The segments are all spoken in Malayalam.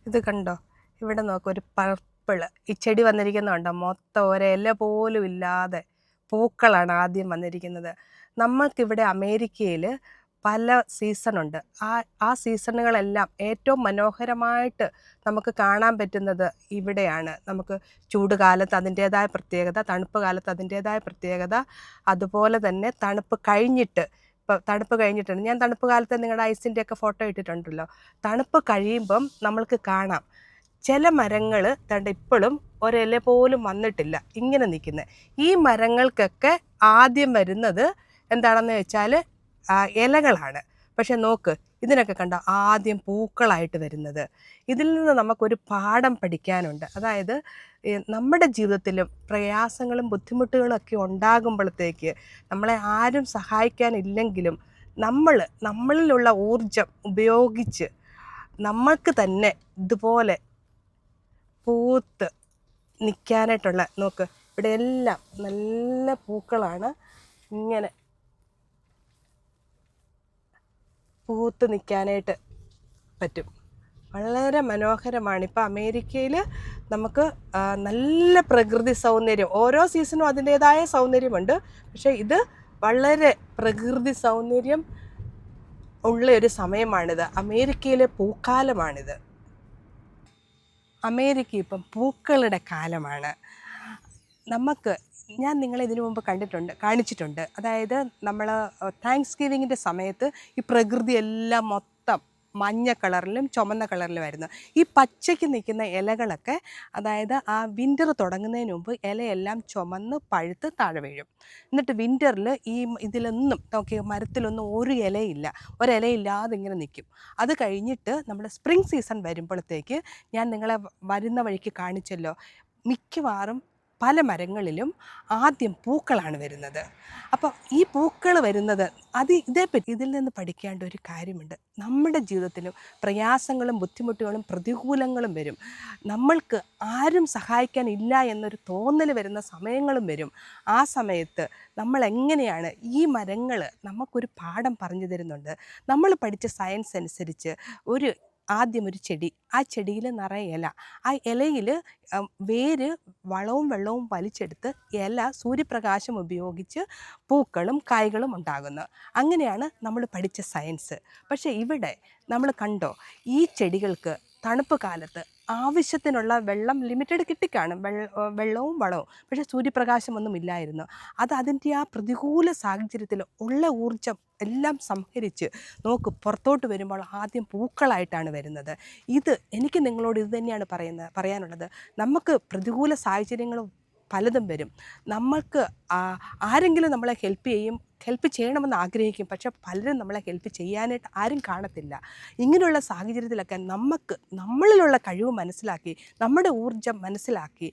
ഇത് കണ്ടോ, ഇവിടെ നോക്ക്, ഒരു പർപ്പിള് ഈ ചെടി വന്നിരിക്കുന്നുണ്ടോ, മൊത്തം ഒരില പോലും ഇല്ലാതെ പൂക്കളാണ് ആദ്യം വന്നിരിക്കുന്നത്. നമ്മൾക്കിവിടെ അമേരിക്കയിൽ പല സീസണുണ്ട്. ആ സീസണുകളെല്ലാം ഏറ്റവും മനോഹരമായിട്ട് നമുക്ക് കാണാൻ പറ്റുന്നത് ഇവിടെയാണ്. നമുക്ക് ചൂട് കാലത്ത് അതിൻ്റേതായ പ്രത്യേകത, തണുപ്പ് കാലത്ത് അതിൻ്റേതായ പ്രത്യേകത, അതുപോലെ തന്നെ തണുപ്പ് കഴിഞ്ഞിട്ട്, ഇപ്പോൾ തണുപ്പ് കഴിഞ്ഞിട്ടുണ്ട്, ഞാൻ തണുപ്പ് കാലത്ത് നിങ്ങളുടെ ഐസിൻ്റെയൊക്കെ ഫോട്ടോ ഇട്ടിട്ടുണ്ടല്ലോ. തണുപ്പ് കഴിയുമ്പം നമ്മൾക്ക് കാണാം ചില മരങ്ങൾ തണ്ട് ഇപ്പോഴും ഒരില പോലും വന്നിട്ടില്ല, ഇങ്ങനെ നിൽക്കുന്നത്. ഈ മരങ്ങൾക്കൊക്കെ ആദ്യം വരുന്നത് എന്താണെന്ന് വെച്ചാൽ ഇലകളാണ്. പക്ഷെ നോക്ക്, ഇതിനൊക്കെ കണ്ടോ ആദ്യം പൂക്കളായിട്ട് വരുന്നത്. ഇതിൽ നിന്ന് നമുക്കൊരു പാഠം പഠിക്കാനുണ്ട്. അതായത് നമ്മുടെ ജീവിതത്തിലും പ്രയാസങ്ങളും ബുദ്ധിമുട്ടുകളും ഒക്കെ ഉണ്ടാകുമ്പോഴത്തേക്ക് നമ്മളെ ആരും സഹായിക്കാനില്ലെങ്കിലും നമ്മളിലുള്ള ഊർജം ഉപയോഗിച്ച് നമ്മൾക്ക് തന്നെ ഇതുപോലെ പൂത്ത് നിൽക്കാനായിട്ടുള്ള, നോക്ക് ഇവിടെ എല്ലാം നല്ല പൂക്കളാണ്, ഇങ്ങനെ പൂത്ത് നിൽക്കാനായിട്ട് പറ്റും. വളരെ മനോഹരമാണ്. ഇപ്പോൾ അമേരിക്കയിൽ നമുക്ക് നല്ല പ്രകൃതി സൗന്ദര്യം, ഓരോ സീസണും അതിൻ്റേതായ സൗന്ദര്യമുണ്ട്. പക്ഷേ ഇത് വളരെ പ്രകൃതി സൗന്ദര്യം ഉള്ള ഒരു സമയമാണിത്. അമേരിക്കയിലെ പൂക്കാലമാണിത്. അമേരിക്ക ഇപ്പം പൂക്കളുടെ കാലമാണ്. ഞാൻ നിങ്ങളെ ഇതിനു മുമ്പ് കാണിച്ചിട്ടുണ്ട്. അതായത് നമ്മൾ താങ്ക്സ് ഗിവിങ്ങിൻ്റെ സമയത്ത് ഈ പ്രകൃതി എല്ലാം മൊത്തം മഞ്ഞ കളറിലും ചുമന്ന കളറിലുമായിരുന്നു. ഈ പച്ചയ്ക്ക് നിൽക്കുന്ന ഇലകളൊക്കെ, അതായത് ആ വിൻ്റർ തുടങ്ങുന്നതിന് മുമ്പ് ഇലയെല്ലാം ചുമന്ന് പഴുത്ത് താഴെ വീഴും. എന്നിട്ട് വിൻ്ററിൽ ഇതിലൊന്നും നോക്കി, മരത്തിലൊന്നും ഒരു ഇലയില്ല, ഒരിലയില്ലാതെ ഇങ്ങനെ നിൽക്കും. അത് കഴിഞ്ഞിട്ട് നമ്മുടെ സ്പ്രിംഗ് സീസൺ വരുമ്പോഴത്തേക്ക് ഞാൻ നിങ്ങളെ വരുന്ന വഴിക്ക് കാണിച്ചല്ലോ, മിക്കവാറും പല മരങ്ങളിലും ആദ്യം പൂക്കളാണ് വരുന്നത്. അപ്പോൾ ഈ പൂക്കൾ വരുന്നത് ഇതിൽ നിന്ന് പഠിക്കേണ്ട ഒരു കാര്യമുണ്ട്. നമ്മുടെ ജീവിതത്തിലും പ്രയാസങ്ങളും ബുദ്ധിമുട്ടുകളും പ്രതികൂലങ്ങളും വരും. നമ്മൾക്ക് ആരും സഹായിക്കാനില്ല എന്നൊരു തോന്നൽ വരുന്ന സമയങ്ങളും വരും. ആ സമയത്ത് നമ്മൾ എങ്ങനെയാണ്, ഈ മരങ്ങൾ നമുക്കൊരു പാഠം പറഞ്ഞു തരുന്നുണ്ട്. നമ്മൾ പഠിച്ച സയൻസ് അനുസരിച്ച് ആദ്യം ഒരു ചെടി, ആ ചെടിയിൽ നിറയെ ഇല, ആ ഇലയിൽ വേര് വളവും വെള്ളവും വലിച്ചെടുത്ത് ഇല സൂര്യപ്രകാശം ഉപയോഗിച്ച് പൂക്കളും കായ്കളും ഉണ്ടാകുന്നു. അങ്ങനെയാണ് നമ്മൾ പഠിച്ച സയൻസ്. പക്ഷേ ഇവിടെ നമ്മൾ കണ്ടോ, ഈ ചെടികൾക്ക് തണുപ്പ് കാലത്ത് ആവശ്യത്തിനുള്ള വെള്ളം ലിമിറ്റഡ് കിട്ടിക്കാണും, വെള്ളവും വളവും. പക്ഷേ സൂര്യപ്രകാശമൊന്നും ഇല്ലായിരുന്നു. അതിൻ്റെ ആ പ്രതികൂല സാഹചര്യത്തിൽ ഉള്ള ഊർജം എല്ലാം സംഹരിച്ച് നോക്ക്, പുറത്തോട്ട് വരുമ്പോൾ ആദ്യം പൂക്കളായിട്ടാണ് വരുന്നത്. എനിക്ക് നിങ്ങളോട് ഇത് തന്നെയാണ് പറയാനുള്ളത്. നമുക്ക് പ്രതികൂല സാഹചര്യങ്ങൾ പലതും വരും. നമ്മൾക്ക് ആരെങ്കിലും നമ്മളെ ഹെൽപ്പ് ചെയ്യണമെന്ന് ആഗ്രഹിക്കും. പക്ഷെ പലരും നമ്മളെ ഹെൽപ്പ് ചെയ്യാനായിട്ട് ആരും കാണത്തില്ല. ഇങ്ങനെയുള്ള സാഹചര്യത്തിലൊക്കെ നമ്മളിലുള്ള കഴിവ് മനസ്സിലാക്കി, നമ്മുടെ ഊർജം മനസ്സിലാക്കി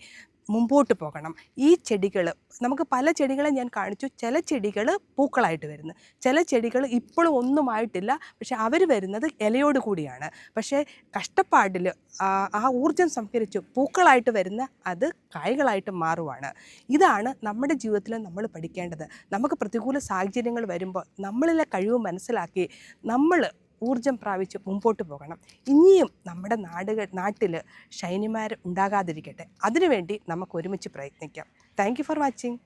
മുമ്പോട്ട് പോകണം. ഈ ചെടികൾ, നമുക്ക് പല ചെടികളെ ഞാൻ കാണിച്ചു. ചില ചെടികൾ പൂക്കളായിട്ട് വരുന്നു, ചില ചെടികൾ ഇപ്പോഴും ഒന്നുമായിട്ടില്ല, പക്ഷെ അവർ വരുന്നത് ഇലയോട് കൂടിയാണ്. പക്ഷേ കഷ്ടപ്പാടിൽ ആ ഊർജം സംഭരിച്ചു പൂക്കളായിട്ട് വരുന്ന അത് കായ്കളായിട്ട് മാറുവാണ്. ഇതാണ് നമ്മുടെ ജീവിതത്തിൽ നമ്മൾ പഠിക്കേണ്ടത്. നമുക്ക് പ്രതികൂല സാഹചര്യങ്ങൾ വരുമ്പോൾ നമ്മളിലെ കഴിവ് മനസ്സിലാക്കി നമ്മൾ ഊർജം പ്രാപിച്ച് മുമ്പോട്ട് പോകണം. ഇനിയും നമ്മുടെ നാട്ടിൽ ഷൈനിമാർ ഉണ്ടാകാതിരിക്കട്ടെ. അതിനുവേണ്ടി നമുക്ക് ഒരുമിച്ച് പ്രയത്നിക്കാം. Thank you for watching.